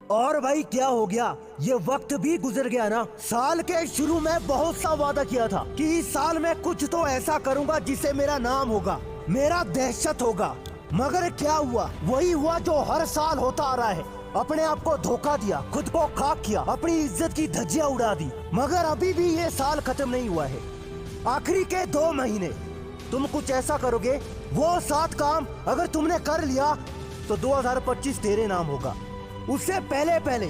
और भाई क्या हो गया, ये वक्त भी गुजर गया ना। साल के शुरू में बहुत सा वादा किया था कि इस साल में कुछ तो ऐसा करूंगा जिससे मेरा नाम होगा, मेरा दहशत होगा। मगर क्या हुआ, वही हुआ जो हर साल होता आ रहा है। अपने आप को धोखा दिया, खुद को खाक किया, अपनी इज्जत की धज्जियां उड़ा दी। मगर अभी भी ये साल खत्म नहीं हुआ है। आखिरी के 2 महीने तुम कुछ ऐसा करोगे, वो 7 काम अगर तुमने कर लिया तो 2025 तेरे नाम होगा। उससे पहले पहले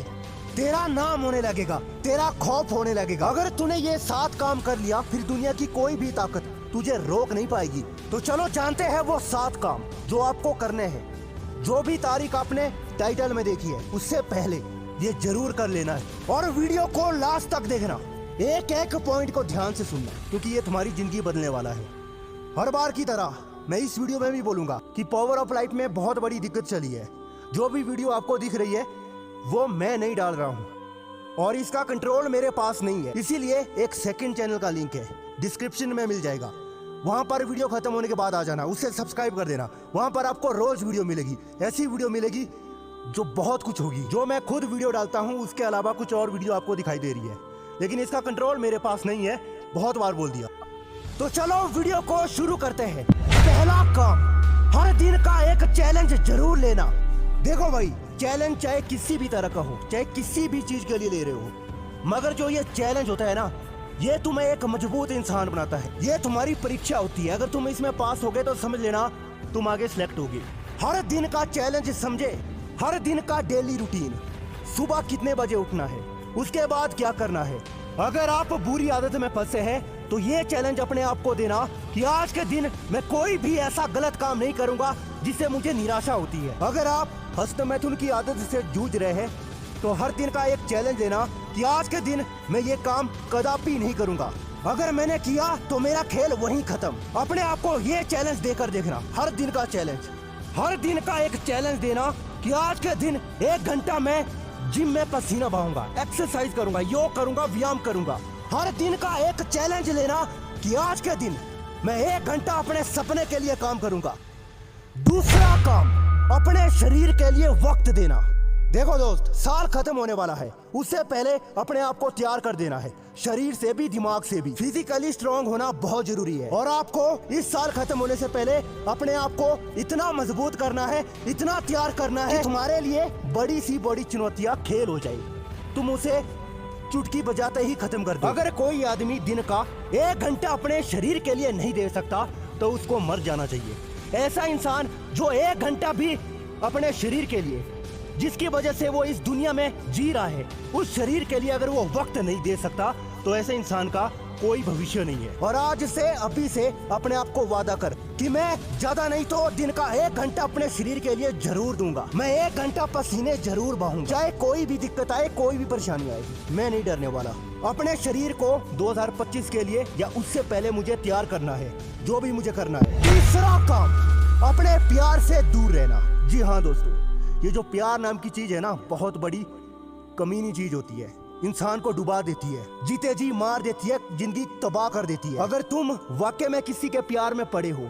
तेरा नाम होने लगेगा, तेरा खौफ होने लगेगा। अगर तूने ये 7 काम कर लिया, फिर दुनिया की कोई भी ताकत तुझे रोक नहीं पाएगी। तो चलो जानते हैं वो 7 काम जो आपको करने हैं। जो भी तारीख आपने टाइटल में देखी है, उससे पहले ये जरूर कर लेना है। और वीडियो को लास्ट तक देखना, एक एक पॉइंट को ध्यान से सुनना, क्योंकि ये तुम्हारी जिंदगी बदलने वाला है। हर बार की तरह मैं इस वीडियो में भी बोलूंगा कि पावर ऑफ लाइफ में बहुत बड़ी दिक्कत चली है। जो भी वीडियो आपको दिख रही है वो मैं नहीं डाल रहा हूँ और इसका कंट्रोल मेरे पास नहीं है। इसीलिए एक सेकंड चैनल का लिंक है, डिस्क्रिप्शन में मिल जाएगा। वहां पर वीडियो खत्म होने के बाद आ जाना, उससे सब्सक्राइब कर देना। वहां पर आपको रोज वीडियो मिलेगी, ऐसी वीडियो मिलेगी जो बहुत कुछ होगी। जो मैं खुद वीडियो डालता हूँ उसके अलावा कुछ और वीडियो आपको दिखाई दे रही है, लेकिन इसका कंट्रोल मेरे पास नहीं है। बहुत बार बोल दिया। तो चलो वीडियो को शुरू करते हैं। पहला काम, हर दिन का एक चैलेंज जरूर लेना। देखो भाई, चैलेंज चाहे किसी भी तरह का हो, चाहे किसी भी चीज के लिए ले रहे हो, मगर जो ये चैलेंज होता है ना, ये तुम्हें एक मजबूत इंसान बनाता है। ये तुम्हारी परीक्षा होती है। अगर तुम इसमें पास हो गए तो समझ लेना तुम आगे सिलेक्ट होगे। हर दिन का चैलेंज समझे, हर दिन का डेली रूटीन। सुबह कितने बजे उठना है, उसके बाद क्या करना है। अगर आप बुरी आदत में फंसे हैं तो ये चैलेंज अपने आप को देना कि आज के दिन मैं कोई भी ऐसा गलत काम नहीं करूंगा जिससे मुझे निराशा होती है। अगर आप हस्तमैथुन की आदत से जूझ रहे हैं तो हर दिन का एक चैलेंज लेना कि आज के दिन मैं ये काम कदापि नहीं करूंगा। अगर मैंने किया तो मेरा खेल वहीं खत्म। अपने आप को ये चैलेंज देकर देखना, हर दिन का चैलेंज। हर दिन का एक चैलेंज देना कि आज के दिन 1 घंटा मैं जिम में पसीना बहाऊंगा, एक्सरसाइज करूंगा, योग करूंगा, व्यायाम करूंगा। हर दिन का एक चैलेंज लेना कि आज के दिन मैं 1 घंटा अपने सपने के लिए काम करूंगा। दूसरा काम, अपने शरीर के लिए वक्त देना। देखो दोस्त, साल खत्म होने वाला है, उससे पहले अपने आप को तैयार कर देना है, शरीर से भी दिमाग से भी। फिजिकली स्ट्रांग होना बहुत जरूरी है और आपको इस साल खत्म होने से पहले अपने आप को इतना मजबूत करना है, इतना तैयार करना है कि तुम्हारे लिए बड़ी सी बड़ी चुनौतियां खेल हो जाए, तुम उसे चुटकी बजाते ही खत्म कर दो। अगर कोई आदमी दिन का 1 घंटा अपने शरीर के लिए नहीं दे सकता तो उसको मर जाना चाहिए। ऐसा इंसान जो 1 घंटा भी अपने शरीर के लिए, जिसकी वजह से वो इस दुनिया में जी रहा है, उस शरीर के लिए अगर वो वक्त नहीं दे सकता तो ऐसे इंसान का कोई भविष्य नहीं है। और आज से, अभी से अपने आप को वादा कर कि मैं ज्यादा नहीं तो दिन का 1 घंटा अपने शरीर के लिए जरूर दूंगा। मैं 1 घंटा पसीने जरूर बहाऊंगा, चाहे कोई भी दिक्कत आए, कोई भी परेशानी आए, मैं नहीं डरने वाला। अपने शरीर को 2025 के लिए या उससे पहले मुझे तैयार करना है, जो भी मुझे करना है। तीसरा काम, अपने प्यार से दूर रहना। जी हाँ दोस्तों, ये जो प्यार नाम की चीज है ना, बहुत बड़ी कमीनी चीज होती है। इंसान को डुबा देती है, जीते जी मार देती है, जिंदगी तबाह कर देती है। अगर तुम वाकई में किसी के प्यार में पड़े हो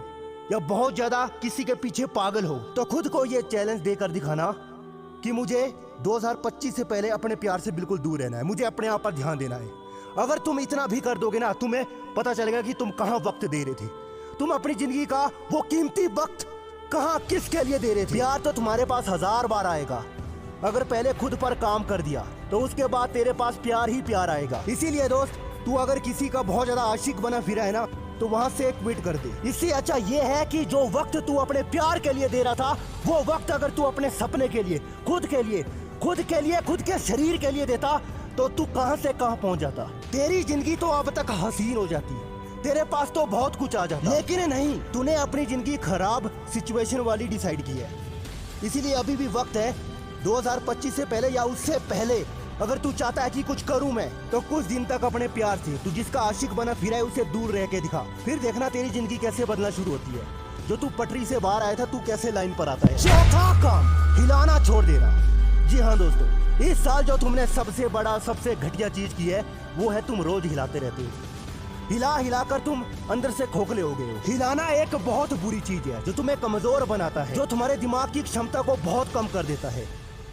या बहुत ज्यादा किसी के पीछे पागल हो, तो खुद को ये चैलेंज देकर दिखाना कि मुझे 2025 से पहले अपने प्यार से बिल्कुल दूर रहना है, मुझे अपने आप पर ध्यान देना है। अगर तुम इतना भी कर दोगे ना, तुम्हें पता चलेगा कि तुम कहाँ वक्त दे रहे थे। तुम अपनी जिंदगी का वो कीमती वक्त कहाँ, किसके लिए दे रहे थे। प्यार तो तुम्हारे पास 1000 बार आएगा। अगर पहले खुद पर काम कर दिया तो उसके बाद तेरे पास प्यार ही प्यार आएगा। इसीलिए दोस्त, तू अगर किसी का बहुत ज्यादा आशिक बना फिरा है ना, तो वहाँ से क्विट कर दे। इससे अच्छा ये है कि जो वक्त तू अपने प्यार के लिए दे रहा था, वो वक्त अगर तू अपने सपने के लिए, खुद के लिए, खुद के शरीर के लिए देता तो तू कहाँ से कहाँ पहुँच जाता। तेरी जिंदगी तो अब तक हसीन हो जाती, तेरे पास तो बहुत कुछ आ जाता। लेकिन नहीं, तूने अपनी जिंदगी खराब सिचुएशन वाली डिसाइड की है। इसीलिए अभी भी वक्त है, 2025 से पहले या उससे पहले अगर तू चाहता है कि कुछ करूं मैं, तो कुछ दिन तक अपने प्यार से, तू जिसका आशिक बना फिरा है, उसे दूर रह के दिखा। फिर देखना तेरी जिंदगी कैसे बदलना शुरू होती है। जो तू पटरी से बाहर आया था, तू कैसे लाइन पर आता है। चौथा काम, हिलाना छोड़ देना। जी हाँ दोस्तों, इस साल जो तुमने सबसे बड़ा, सबसे घटिया चीज की है, वो है तुम रोज हिलाते रहते हो। हिला हिला कर तुम अंदर से खोखले हो गए हो। हिलाना एक बहुत बुरी चीज है जो तुम्हें कमजोर बनाता है, जो तुम्हारे दिमाग की क्षमता को बहुत कम कर देता है।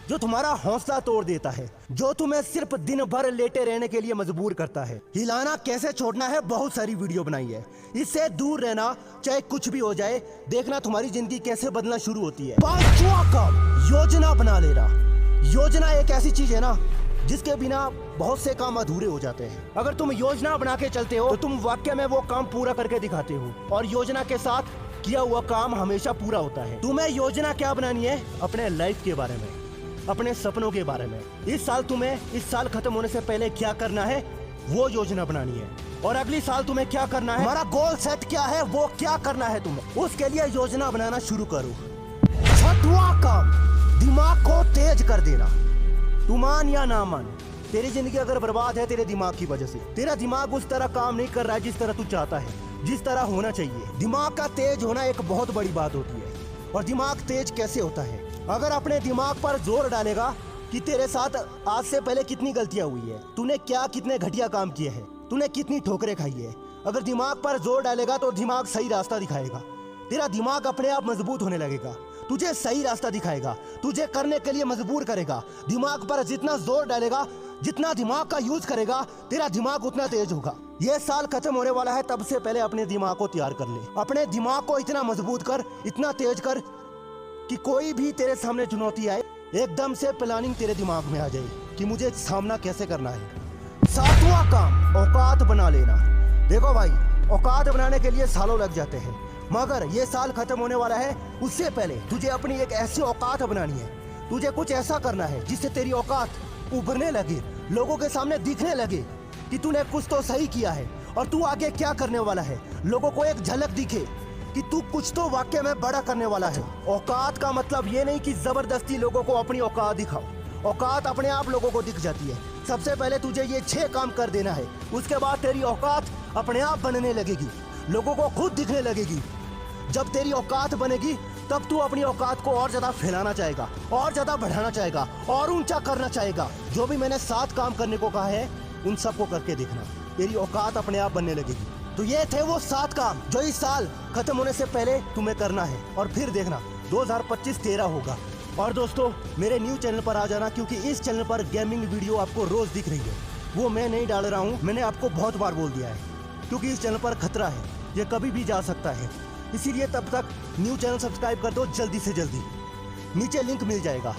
जो तुम्हारा हौसला तोड़ देता है, जो तुम्हें सिर्फ दिन भर लेटे रहने के लिए मजबूर करता है। हिलाना कैसे छोड़ना है बहुत सारी वीडियो बनाई है, इससे दूर रहना चाहे कुछ भी हो जाए। देखना तुम्हारी जिंदगी कैसे बदलना शुरू होती है। पांचवा काम, योजना बना लेना। योजना एक ऐसी चीज है ना जिसके बिना बहुत से काम अधूरे हो जाते हैं। अगर तुम योजना बना के चलते हो तो तुम वाकई में वो काम पूरा करके दिखाते हो, और योजना के साथ किया हुआ काम हमेशा पूरा होता है। तुम्हें योजना क्या बनानी है? अपने लाइफ के बारे में, अपने सपनों के बारे में। इस साल खत्म होने से पहले क्या करना है वो योजना बनानी है, और अगली साल तुम्हें क्या करना है, हमारा गोल सेट क्या है, वो क्या करना है तुम्हें, उसके लिए योजना बनाना शुरू करो। छठवां काम, दिमाग को तेज कर देना। तू मान या ना मान, तेरी जिंदगी अगर बर्बाद है तेरे दिमाग की वजह से। तेरा दिमाग उस तरह काम नहीं कर रहा है जिस तरह तू चाहता है, जिस तरह होना चाहिए। दिमाग का तेज होना एक बहुत बड़ी बात होती है। और दिमाग तेज कैसे होता है? अगर अपने दिमाग पर जोर डालेगा कि तेरे साथ आज से पहले कितनी गलतियां हुई है, तूने क्या कितने घटिया काम किए हैं, तूने कितनी ठोकरें खाई है। अगर दिमाग पर जोर डालेगा तो दिमाग सही रास्ता दिखाएगा। तेरा दिमाग अपने आप मजबूत होने लगेगा, तुझे सही रास्ता दिखाएगा, तुझे करने के लिए मजबूर करेगा। दिमाग पर जितना जोर डालेगा, जितना दिमाग का यूज करेगा, तेरा दिमाग उतना तेज होगा। ये साल खत्म होने वाला है, तब से पहले अपने दिमाग को तैयार कर ले। अपने दिमाग को इतना मजबूत कर, इतना तेज कर कि कोई भी तेरे सामने चुनौती आए, एकदम से प्लानिंग तेरे दिमाग में आ जाए कि मुझे सामना कैसे करना है। सातवां काम, औकात बना लेना। देखो भाई, औकात बनाने के लिए सालों लग जाते हैं, मगर ये साल खत्म होने वाला है, उससे पहले तुझे अपनी एक ऐसी औकात बनानी है। तुझे कुछ ऐसा करना है जिससे तेरी औकात उभरने लगे, लोगों के सामने दिखने लगे कि तूने कुछ तो सही किया है और तू आगे क्या करने वाला है। लोगों को एक झलक दिखे कि तू कुछ तो वाकई में बड़ा करने वाला है। औकात का मतलब ये नहीं कि जबरदस्ती लोगों को अपनी औकात दिखाओ। औकात अपने आप लोगों को दिख जाती है। सबसे पहले तुझे ये 6 काम कर देना है, उसके बाद तेरी औकात अपने आप बनने लगेगी, लोगों को खुद दिखने लगेगी। जब तेरी औकात बनेगी तब तू अपनी औकात को और ज्यादा फैलाना चाहेगा, और ज्यादा बढ़ाना चाहेगा, और ऊंचा करना चाहेगा। जो भी मैंने 7 काम करने को कहा है उन सबको करके देखना, तेरी औकात अपने आप बनने लगेगी। तो ये थे वो 7 काम जो इस साल खत्म होने से पहले तुम्हें करना है, और फिर देखना 2025 तेरा होगा। और दोस्तों, मेरे न्यू चैनल पर आ जाना, क्योंकि इस चैनल पर गेमिंग वीडियो आपको रोज दिख रही है। वो मैं नहीं डाल रहा हूँ, मैंने आपको बहुत बार बोल दिया है, क्योंकि इस चैनल पर खतरा है, ये कभी भी जा सकता है। इसीलिए तब तक न्यू चैनल सब्सक्राइब कर दो जल्दी से जल्दी, नीचे लिंक मिल जाएगा।